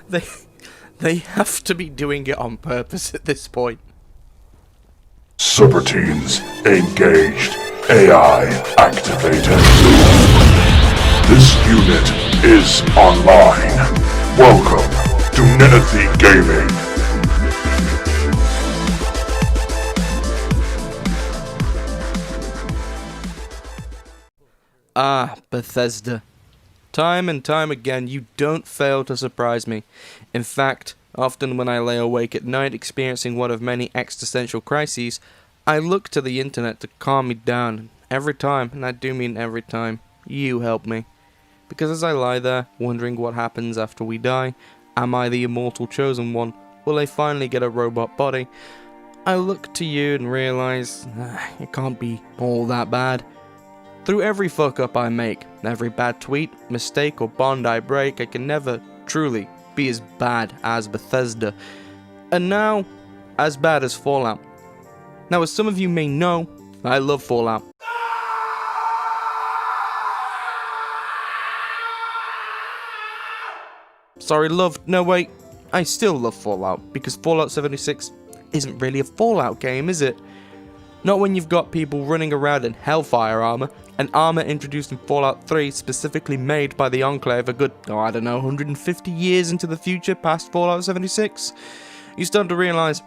They, they have to be doing it on purpose at this point. Super teams engaged. AI activated. This unit is online. Welcome to Nenethy Gaming. Ah, Bethesda. Time and time again, you don't fail to surprise me. In fact, often when I lay awake at night experiencing one of many existential crises, I look to the internet to calm me down. Every time, and I do mean every time, you help me. Because as I lie there, wondering what happens after we die, am I the immortal chosen one? Will I finally get a robot body? I look to you and realize, it can't be all that bad. Through every fuck up I make, every bad tweet, mistake or bond I break, I can never truly be as bad as Bethesda. And now, as bad as Fallout. Now, as some of you may know, I love Fallout. Sorry, love. No, wait. I still love Fallout, because Fallout 76 isn't really a Fallout game, is it? Not when you've got people running around in Hellfire armor, an armor introduced in Fallout 3 specifically made by the Enclave a good, 150 years into the future past Fallout 76. You start to realize,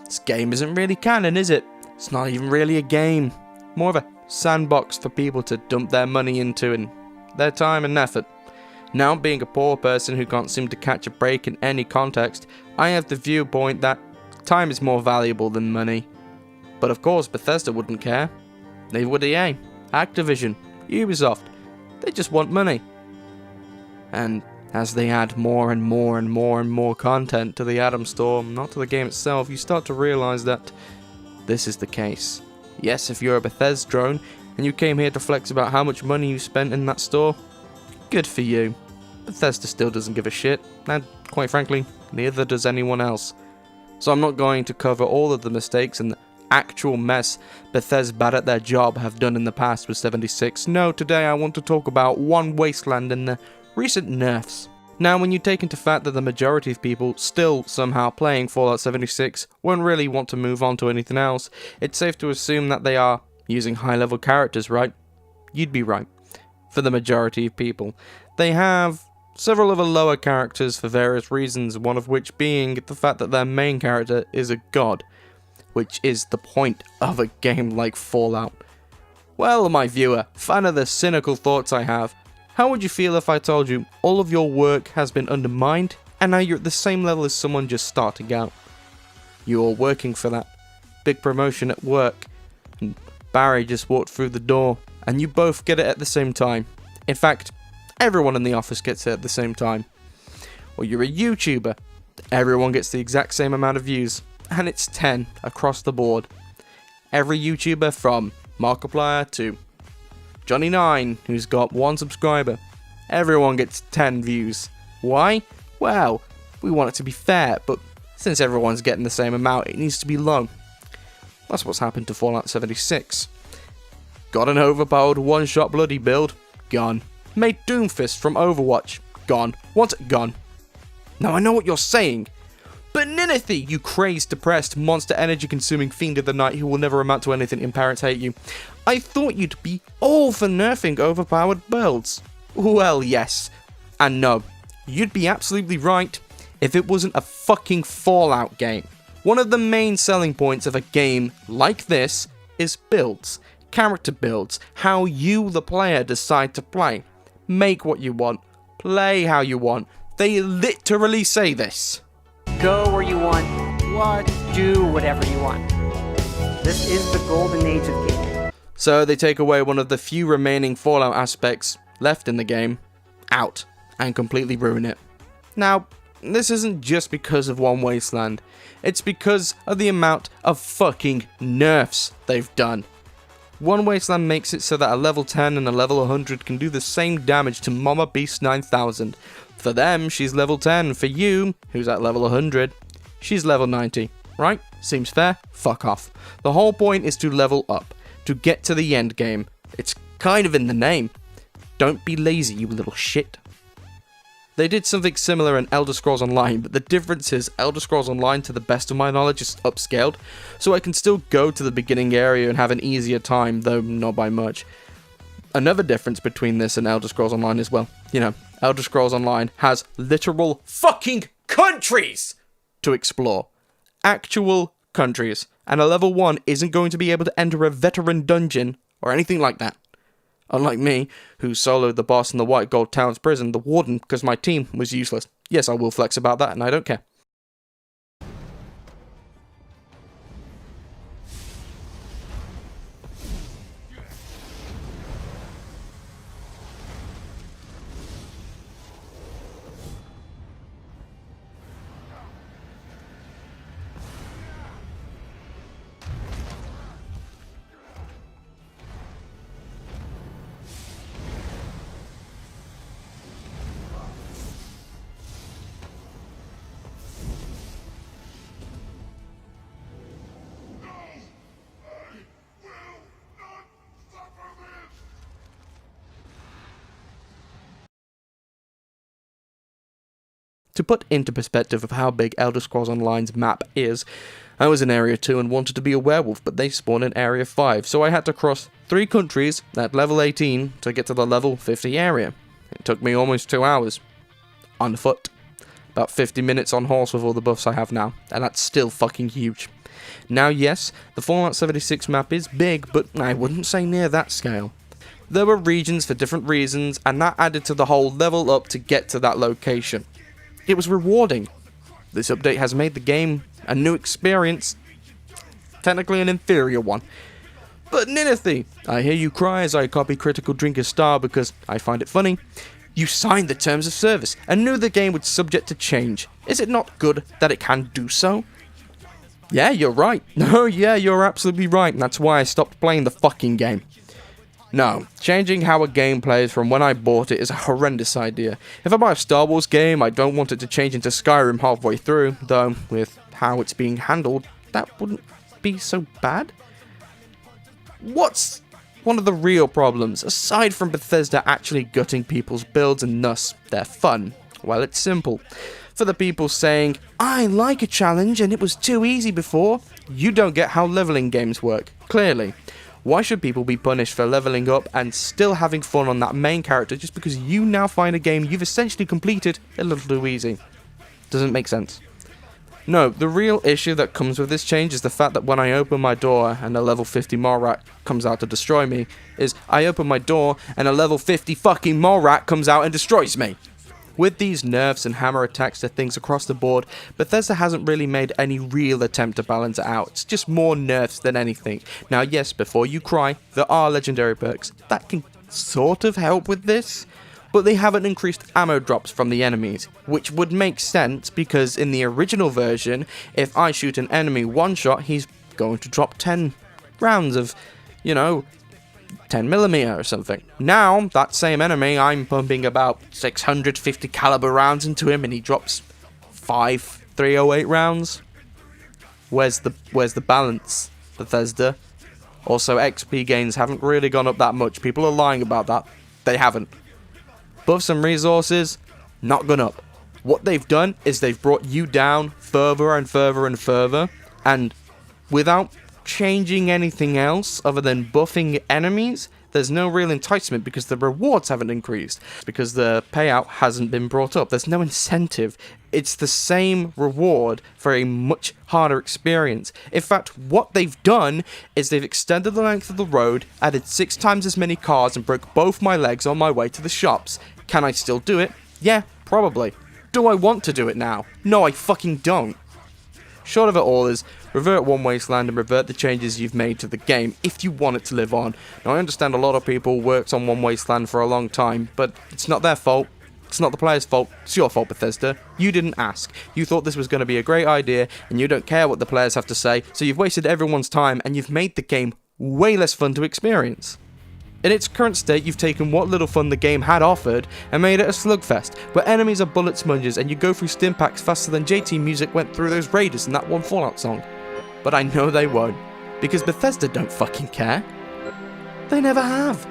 this game isn't really canon, is it? It's not even really a game. More of a sandbox for people to dump their money into and their time and effort. Now, being a poor person who can't seem to catch a break in any context, I have the viewpoint that time is more valuable than money. But of course, Bethesda wouldn't care. Neither would EA, Activision, Ubisoft. They just want money. And as they add more and more and more and more content to the Atom Store, not to the game itself, you start to realize that this is the case. Yes, if you're a Bethesda drone and you came here to flex about how much money you spent in that store, good for you. Bethesda still doesn't give a shit, and quite frankly, neither does anyone else. So I'm not going to cover all of the mistakes and the actual mess Bethesda bad at their job have done in the past with 76. No, today I want to talk about One Wasteland and the recent nerfs. Now, when you take into fact that the majority of people still somehow playing Fallout 76 won't really want to move on to anything else, it's safe to assume that they are using high-level characters, right? You'd be right. For the majority of people. They have several other lower characters for various reasons, one of which being the fact that their main character is a god, which is the point of a game like Fallout. Well, my viewer, fan of the cynical thoughts I have, how would you feel if I told you all of your work has been undermined and now you're at the same level as someone just starting out? You're working for that big promotion at work, and Barry just walked through the door, and you both get it at the same time. In fact, everyone in the office gets it at the same time. Or you're a YouTuber, everyone gets the exact same amount of views, and it's 10 across the board. Every YouTuber from Markiplier to Johnny9, who's got 1 subscriber, everyone gets 10 views. Why? Well, we want it to be fair, but since everyone's getting the same amount, it needs to be low. That's what's happened to Fallout 76. Got an overpowered one-shot bloody build? Gone. Made Doomfist from Overwatch? Gone. What's it gone? Now I know what you're saying, but Nenethy, you crazed, depressed, monster energy-consuming fiend of the night who will never amount to anything and parents hate you. I thought you'd be all for nerfing overpowered builds. Well, yes. And no. You'd be absolutely right if it wasn't a fucking Fallout game. One of the main selling points of a game like this is builds. Character builds. How you, the player, decide to play. Make what you want. Play how you want. They literally say this. Go where you want, do whatever you want. This is the golden age of gaming. So they take away one of the few remaining Fallout aspects left in the game, out, and completely ruin it. Now, this isn't just because of One Wasteland, it's because of the amount of fucking nerfs they've done. One Wasteland makes it so that a level 10 and a level 100 can do the same damage to Mama Beast 9000. For them, she's level 10. For you, who's at level 100, she's level 90. Right? Seems fair? Fuck off. The whole point is to level up, to get to the end game. It's kind of in the name. Don't be lazy, you little shit. They did something similar in Elder Scrolls Online, but the difference is Elder Scrolls Online, to the best of my knowledge, is upscaled, so I can still go to the beginning area and have an easier time, though not by much. Another difference between this and Elder Scrolls Online is, well, Elder Scrolls Online has literal fucking countries to explore. Actual countries. And a level 1 isn't going to be able to enter a veteran dungeon or anything like that. Unlike me, who soloed the boss in the White Gold Town's prison, the warden, because my team was useless. Yes, I will flex about that, and I don't care. To put into perspective of how big Elder Scrolls Online's map is, I was in Area 2 and wanted to be a werewolf, but they spawned in Area 5, so I had to cross 3 countries at level 18 to get to the level 50 area. It took me almost 2 hours. On foot. About 50 minutes on horse with all the buffs I have now, and that's still fucking huge. Now yes, the Fallout 76 map is big, but I wouldn't say near that scale. There were regions for different reasons, and that added to the whole level up to get to that location. It was rewarding. This update has made the game a new experience, technically an inferior one. But Ninethy, I hear you cry as I copy Critical Drinker's style because I find it funny. You signed the terms of service and knew the game was subject to change. Is it not good that it can do so? Yeah, you're right. No, yeah, you're absolutely right, and that's why I stopped playing the fucking game. No, changing how a game plays from when I bought it is a horrendous idea. If I buy a Star Wars game, I don't want it to change into Skyrim halfway through, though with how it's being handled, that wouldn't be so bad. What's one of the real problems, aside from Bethesda actually gutting people's builds and thus their fun? Well, it's simple. For the people saying, I like a challenge and it was too easy before, you don't get how leveling games work, clearly. Why should people be punished for leveling up and still having fun on that main character just because you now find a game you've essentially completed a little too easy? Doesn't make sense. No, the real issue that comes with this change is the fact that when I open my door and a level 50 Morat comes out to destroy me, is I open my door and a level 50 fucking Morat comes out and destroys me. With these nerfs and hammer attacks to things across the board, Bethesda hasn't really made any real attempt to balance it out. It's just more nerfs than anything. Now yes, before you cry, there are legendary perks that can sort of help with this, but they haven't increased ammo drops from the enemies, which would make sense because in the original version, if I shoot an enemy one shot, he's going to drop 10 rounds of, 10mm or something. Now, that same enemy, I'm pumping about 650 caliber rounds into him and he drops 5 308 rounds. Where's the balance, Bethesda? Also, XP gains haven't really gone up that much. People are lying about that. They haven't. Buffs and resources, not gone up. What they've done is they've brought you down further and further and further, and without changing anything else other than buffing enemies, there's no real enticement because the rewards haven't increased, because the payout hasn't been brought up. There's no incentive. It's the same reward for a much harder experience. In fact, what they've done is they've extended the length of the road, added 6 times as many cars, and broke both my legs on my way to the shops. Can I still do it? Yeah, probably. Do I want to do it now? No, I fucking don't. Short of it all is, revert One Wasteland and revert the changes you've made to the game if you want it to live on. Now I understand a lot of people worked on One Wasteland for a long time, but it's not their fault. It's not the player's fault. It's your fault, Bethesda. You didn't ask. You thought this was going to be a great idea, and you don't care what the players have to say, so you've wasted everyone's time, and you've made the game way less fun to experience. In its current state, you've taken what little fun the game had offered and made it a slugfest, where enemies are bullet sponges and you go through stim packs faster than JT Music went through those Raiders in that one Fallout song. But I know they won't, because Bethesda don't fucking care. They never have.